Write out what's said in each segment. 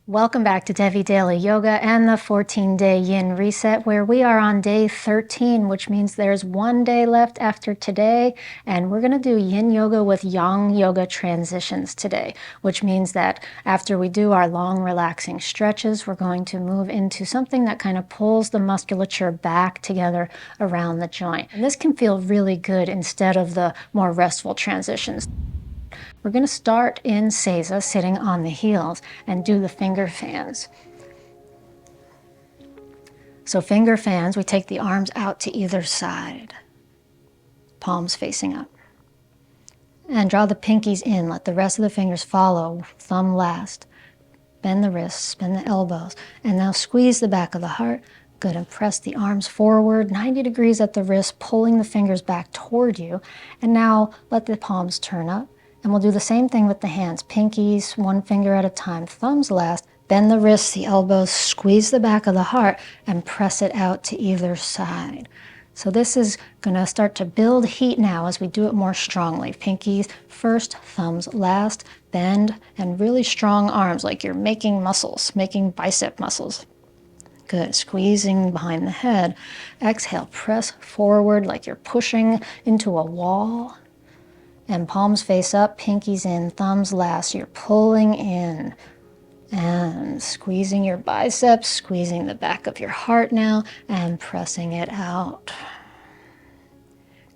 Welcome back to Devi Daly Yoga and the 14-day Yin Reset, where we are on day 13, which means there's one day left after today, and we're going to do Yin Yoga with Yang Yoga transitions today, which means that after we do our long relaxing stretches, we're going to move into something that kind of pulls the musculature back together around the joint. And this can feel really good instead of the more restful transitions. We're going to start in Seiza, sitting on the heels, and do the finger fans. So finger fans, we take the arms out to either side, palms facing up. And draw the pinkies in, let the rest of the fingers follow, thumb last. Bend the wrists, bend the elbows, and now squeeze the back of the heart. Good, and press the arms forward, 90 degrees at the wrist, pulling the fingers back toward you. And now let the palms turn up. And we'll do the same thing with the hands. Pinkies, one finger at a time, thumbs last. Bend the wrists, the elbows, squeeze the back of the heart, and press it out to either side. So this is going to start to build heat now as we do it more strongly. Pinkies first, thumbs last. Bend, and really strong arms, like you're making muscles, making bicep muscles. Good, squeezing behind the head. Exhale, press forward like you're pushing into a wall. And palms face up, pinkies in, thumbs last. You're pulling in and squeezing your biceps, squeezing the back of your heart now, and pressing it out.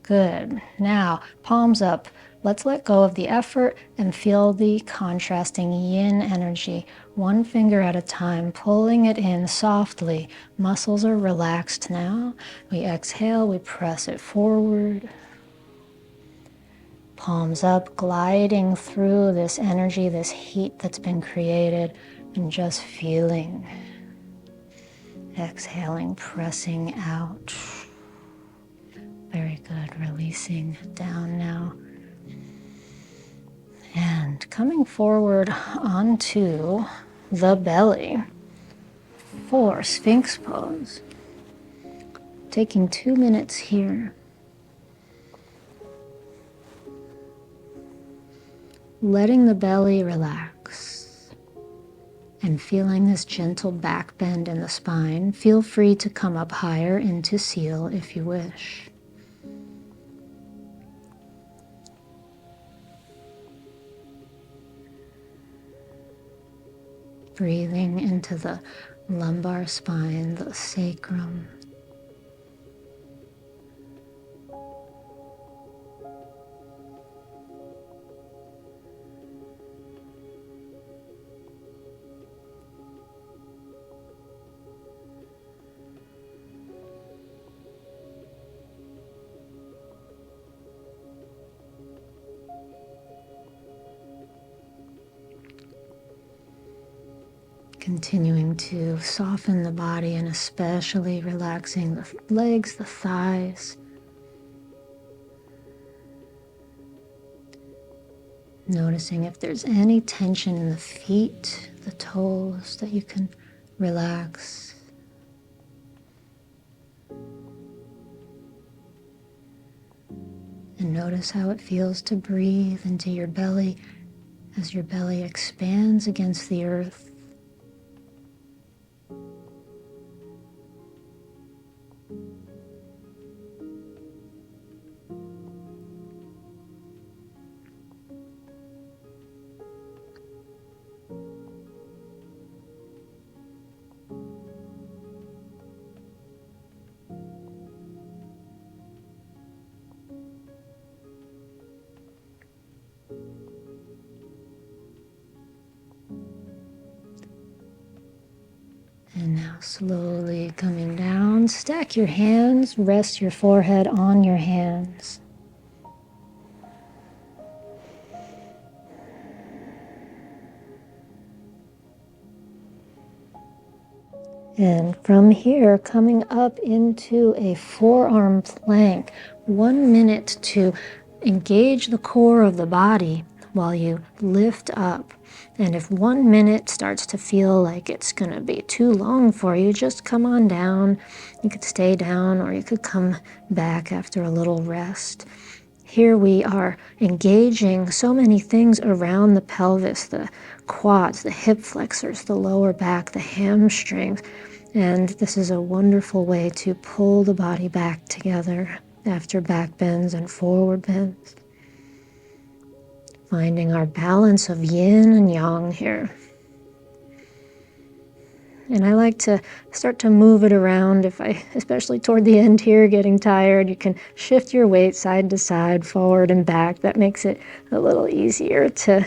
Good. Now, palms up. Let's let go of the effort and feel the contrasting yin energy. One finger at a time, pulling it in softly. Muscles are relaxed now. We exhale, we press it forward. Palms up, gliding through this energy, this heat that's been created, and just feeling. Exhaling, pressing out. Very good, releasing down now. And coming forward onto the belly for Sphinx pose. Taking 2 minutes here. Letting the belly relax and feeling this gentle back bend in the spine. Feel free to come up higher into seal if you wish. Breathing into the lumbar spine, the sacrum. Continuing to soften the body and especially relaxing the legs, the thighs. Noticing if there's any tension in the feet, the toes that you can relax. And notice how it feels to breathe into your belly as your belly expands against the earth. And now slowly coming down, stack your hands, rest your forehead on your hands. And from here, coming up into a forearm plank, 1 minute to engage the core of the body while you lift up. And if 1 minute starts to feel like it's going to be too long for you, just come on down. You could stay down or you could come back after a little rest. Here we are engaging so many things around the pelvis, the quads, the hip flexors, the lower back, the hamstrings. And this is a wonderful way to pull the body back together after back bends and forward bends. Finding our balance of yin and yang here. And I like to start to move it around especially toward the end here, getting tired. You can shift your weight side to side, forward and back. That makes it a little easier to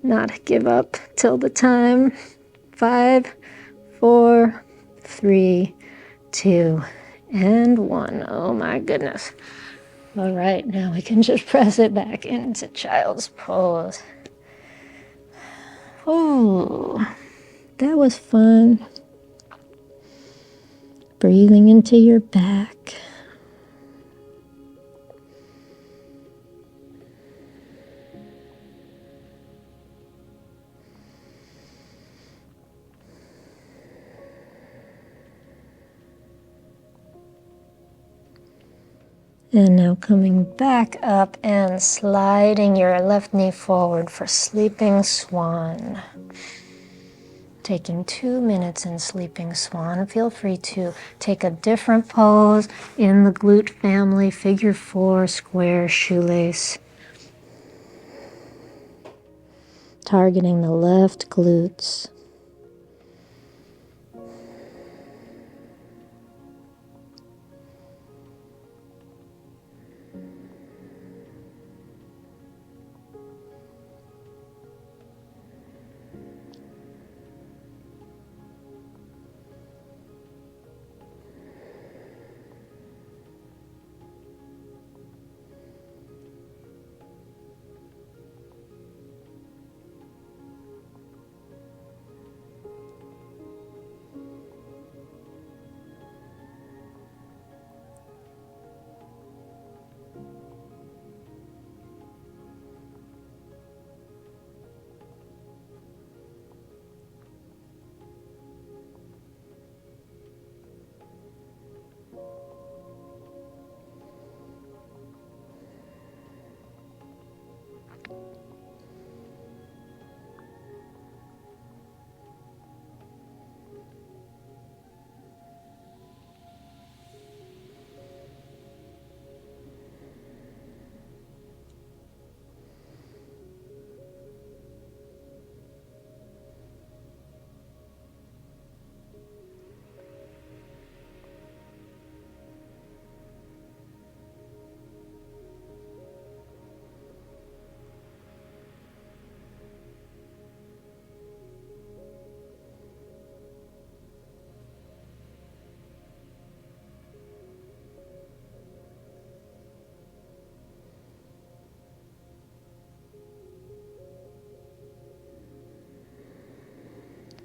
not give up till the time. 5, 4, 3, 2, and 1. Oh my goodness. All right, now we can just press it back into child's pose. Oh, that was fun. Breathing into your back. And now coming back up and sliding your left knee forward for sleeping swan. Taking 2 minutes in sleeping swan. Feel free to take a different pose in the glute family, figure 4, square shoelace. Targeting the left glutes.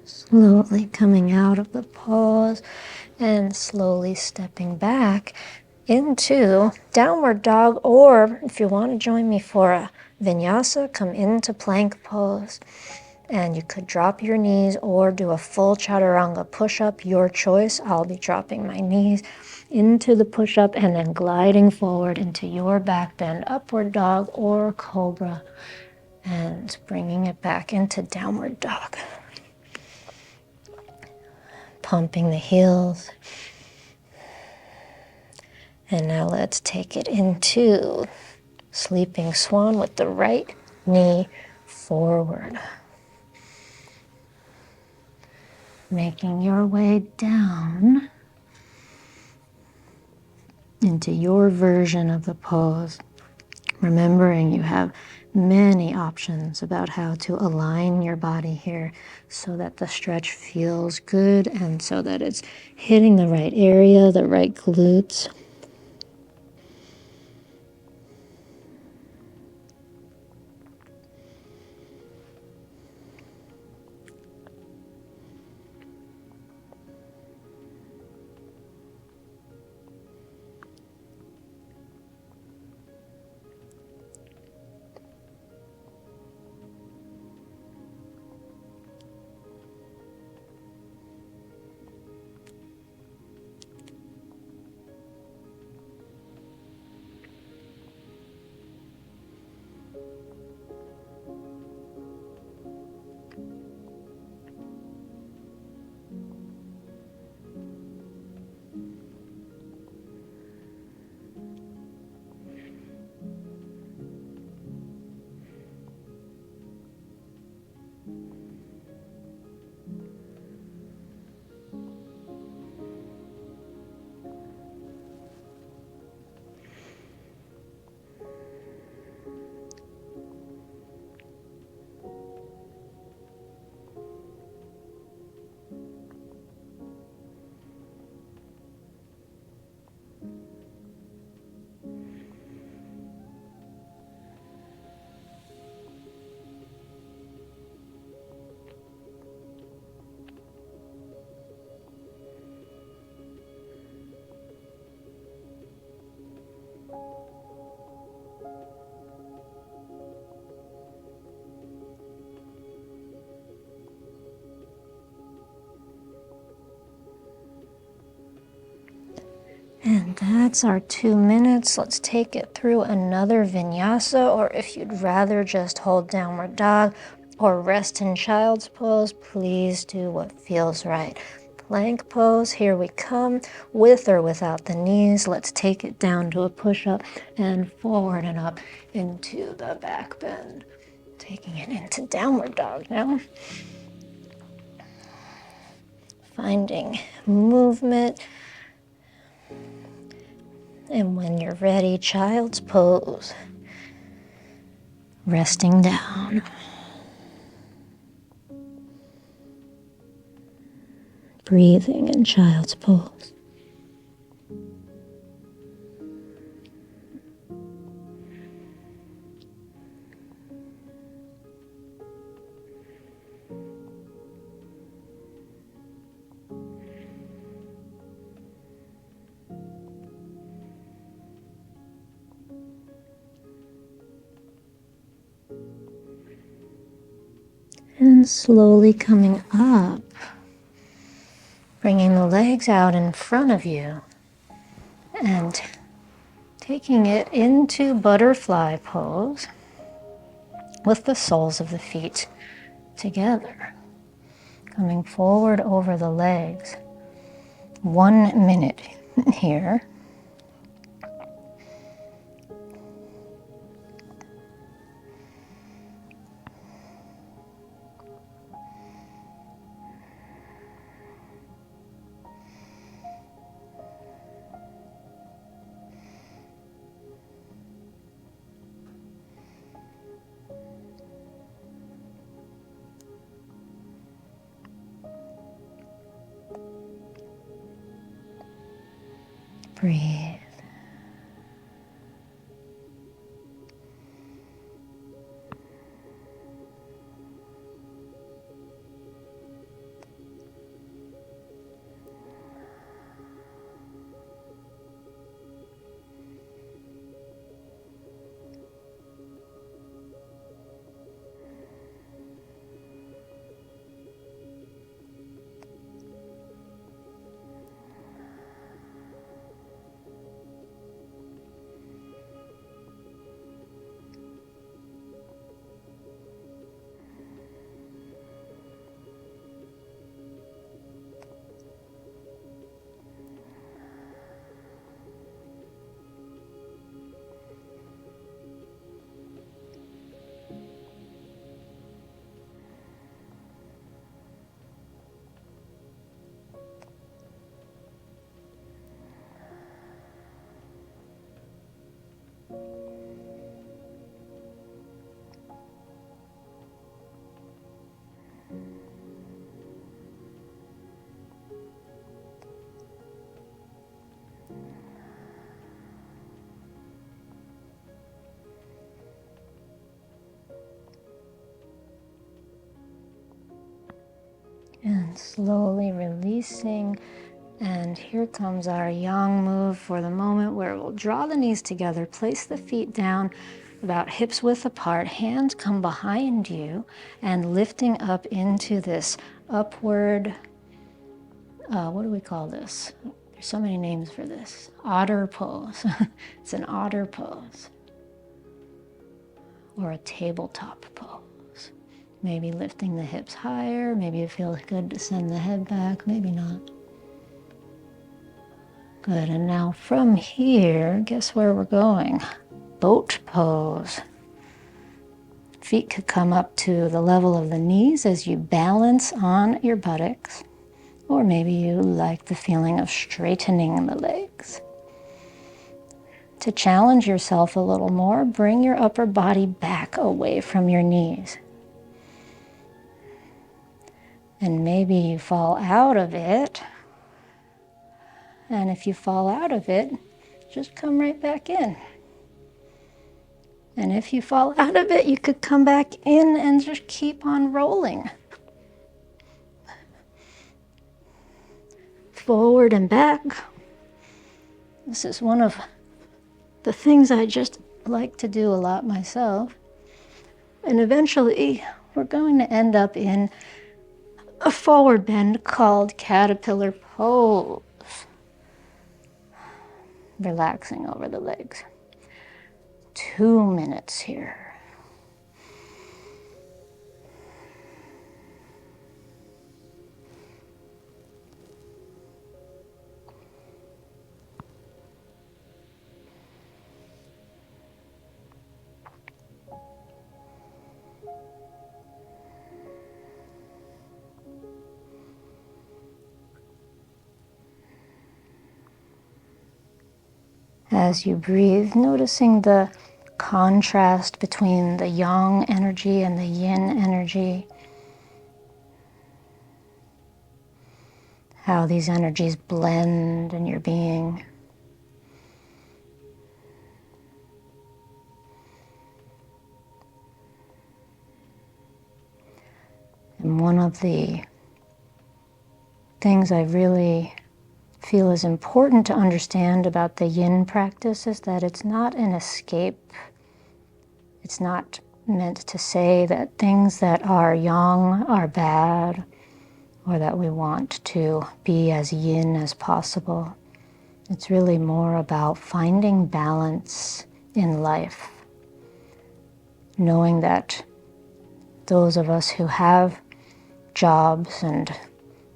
Slowly coming out of the pose and slowly stepping back into downward dog, or if you want to join me for a vinyasa, come into plank pose. And you could drop your knees or do a full chaturanga push-up, your choice. I'll be dropping my knees into the push-up and then gliding forward into your back bend, upward dog or cobra, and bringing it back into downward dog. Pumping the heels. And now let's take it into sleeping swan with the right knee forward. Making your way down into your version of the pose. Remembering you have many options about how to align your body here so that the stretch feels good and so that it's hitting the right area, the right glutes. That's our 2 minutes. Let's take it through another vinyasa, or if you'd rather just hold downward dog or rest in child's pose, please do what feels right. Plank pose, here we come, with or without the knees. Let's take it down to a push-up and forward and up into the back bend. Taking it into downward dog now. Finding movement. And when you're ready, child's pose. Resting down. Breathing in child's pose. And slowly coming up, bringing the legs out in front of you and taking it into butterfly pose with the soles of the feet together. Coming forward over the legs. 1 minute here. Breathe. And slowly releasing. And here comes our yang move for the moment, where we'll draw the knees together, place the feet down about hips width apart, hands come behind you, and lifting up into this upward, what do we call this? There's so many names for this. Otter pose. It's an otter pose. Or a tabletop pose. Maybe lifting the hips higher, maybe it feels good to send the head back, maybe not. Good, and now from here, guess where we're going? Boat pose. Feet could come up to the level of the knees as you balance on your buttocks, or maybe you like the feeling of straightening the legs. To challenge yourself a little more, bring your upper body back away from your knees. And maybe you fall out of it. And if you fall out of it, just come right back in. And if you fall out of it, you could come back in and just keep on rolling. Forward and back. This is one of the things I just like to do a lot myself. And eventually, we're going to end up in a forward bend called caterpillar pose. relaxing over the legs. 2 minutes here. As you breathe, noticing the contrast between the yang energy and the yin energy. How these energies blend in your being. And one of the things I really feel is important to understand about the yin practice is that it's not an escape. It's not meant to say that things that are yang are bad or that we want to be as yin as possible. It's really more about finding balance in life. Knowing that those of us who have jobs and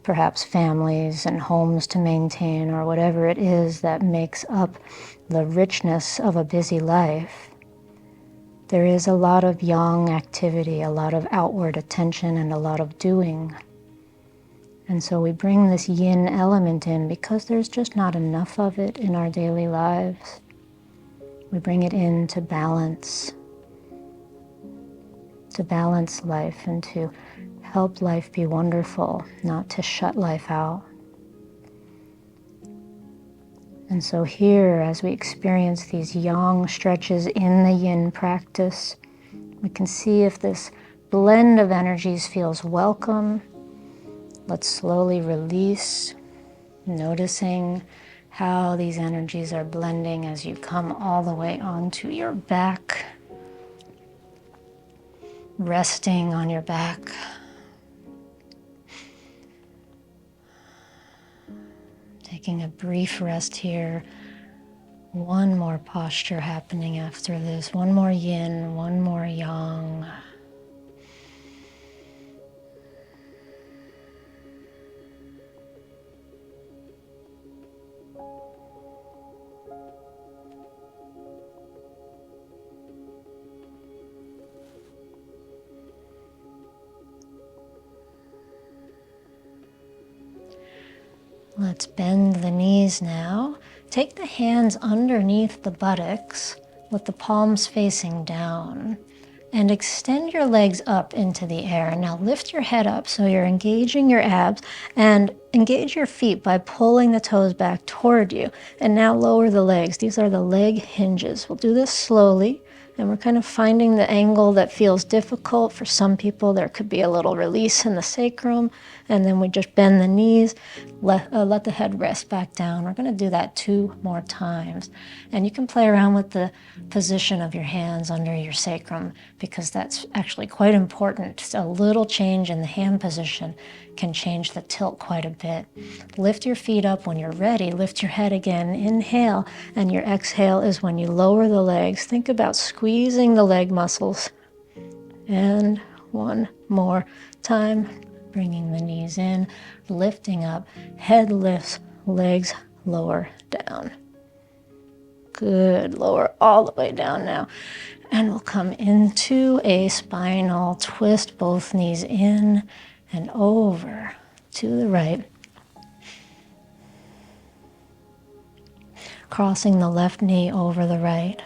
perhaps families and homes to maintain, or whatever it is that makes up the richness of a busy life, there is a lot of yang activity, a lot of outward attention, and a lot of doing. And so we bring this yin element in because there's just not enough of it in our daily lives. We bring it in to balance life and to help life be wonderful, not to shut life out. And so here, as we experience these yang stretches in the yin practice, we can see if this blend of energies feels welcome. Let's slowly release, noticing how these energies are blending as you come all the way onto your back, resting on your back. Taking a brief rest here. One more posture happening after this. One more yin, one more yang. Let's bend the knees now. Take the hands underneath the buttocks with the palms facing down and extend your legs up into the air. Now lift your head up so you're engaging your abs and engage your feet by pulling the toes back toward you. And now lower the legs. These are the leg hinges. We'll do this slowly. And we're kind of finding the angle that feels difficult. For some people, there could be a little release in the sacrum. And then we just bend the knees, let the head rest back down. We're going to do that 2 more times. And you can play around with the position of your hands under your sacrum because that's actually quite important. Just a little change in the hand position can change the tilt quite a bit. Lift your feet up when you're ready. Lift your head again. Inhale. And your exhale is when you lower the legs. Think about squeezing the leg muscles. And 1 more time. Bringing the knees in, lifting up, head lifts, legs lower down. Good, lower all the way down now. And we'll come into a spinal twist, both knees in and over to the right. Crossing the left knee over the right.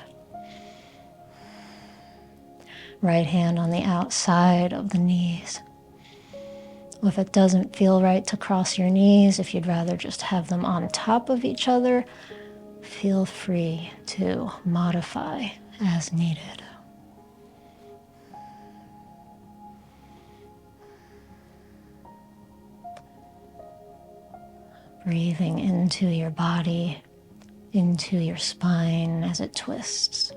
Right hand on the outside of the knees. If it doesn't feel right to cross your knees, if you'd rather just have them on top of each other, feel free to modify as needed. Breathing into your body, into your spine as it twists.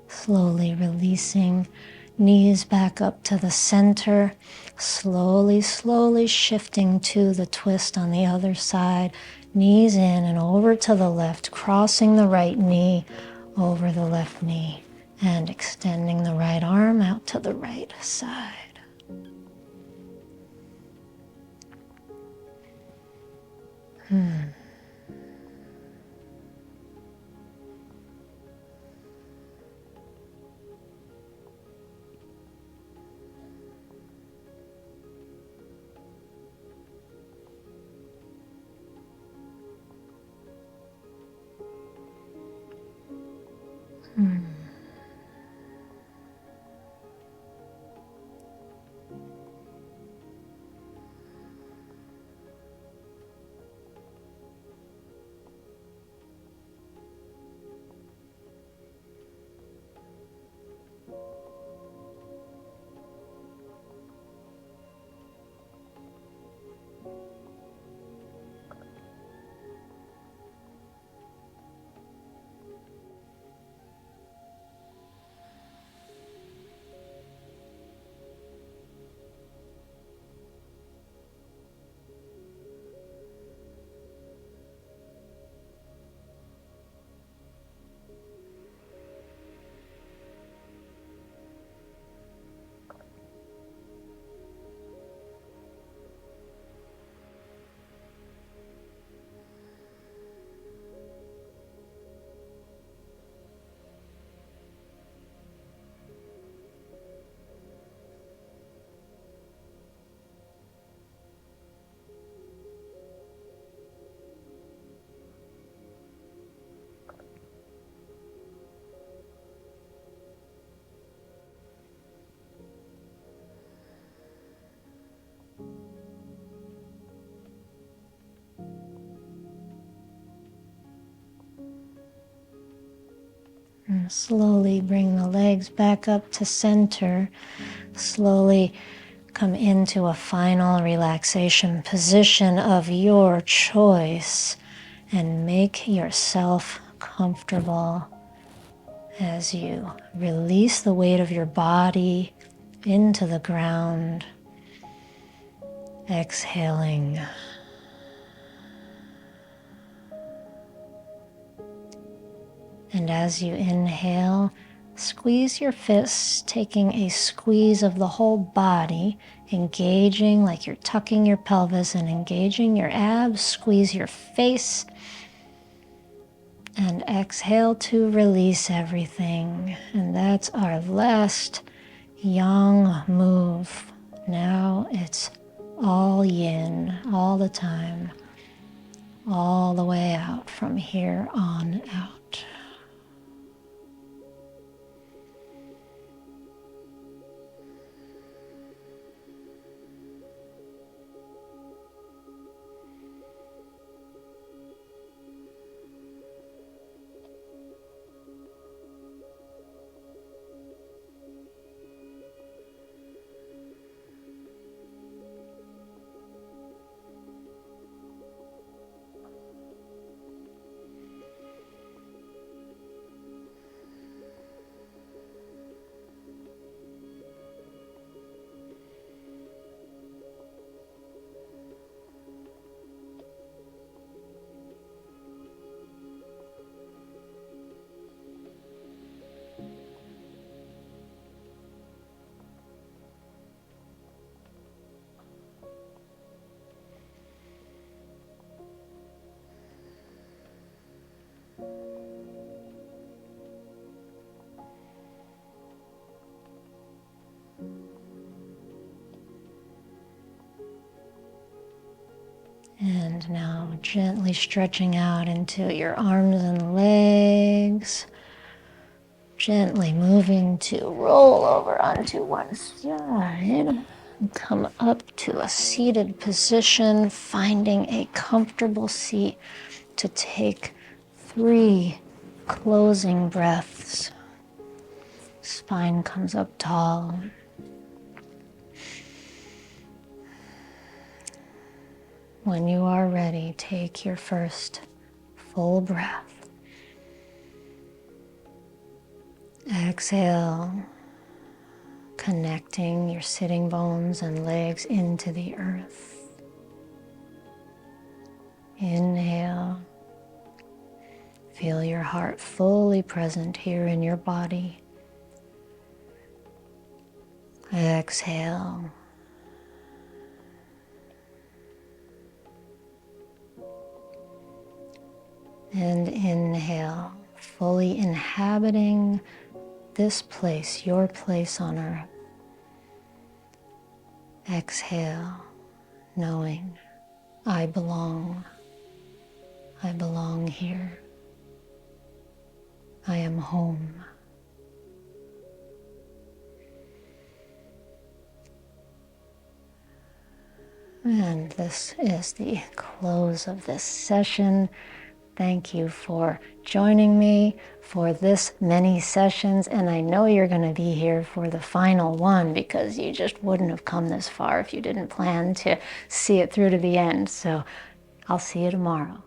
Slowly releasing knees back up to the center. Slowly, slowly shifting to the twist on the other side. Knees in and over to the left, crossing the right knee over the left knee and extending the right arm out to the right side. And slowly bring the legs back up to center. Slowly come into a final relaxation position of your choice and make yourself comfortable as you release the weight of your body into the ground, exhaling. And as you inhale, squeeze your fists, taking a squeeze of the whole body, engaging like you're tucking your pelvis and engaging your abs. Squeeze your face. And exhale to release everything. And that's our last yang move. Now it's all yin, all the time, all the way out from here on out. And now gently stretching out into your arms and legs. Gently moving to roll over onto one side. Come up to a seated position, finding a comfortable seat to take 3 closing breaths. Spine comes up tall. When you are ready, take your first full breath. Exhale, connecting your sitting bones and legs into the earth. Inhale. Feel your heart fully present here in your body. Exhale. And inhale, fully inhabiting this place, your place on earth. Exhale, knowing I belong here. I am home. And this is the close of this session. Thank you for joining me for this many sessions, and I know you're going to be here for the final one because you just wouldn't have come this far if you didn't plan to see it through to the end. So I'll see you tomorrow.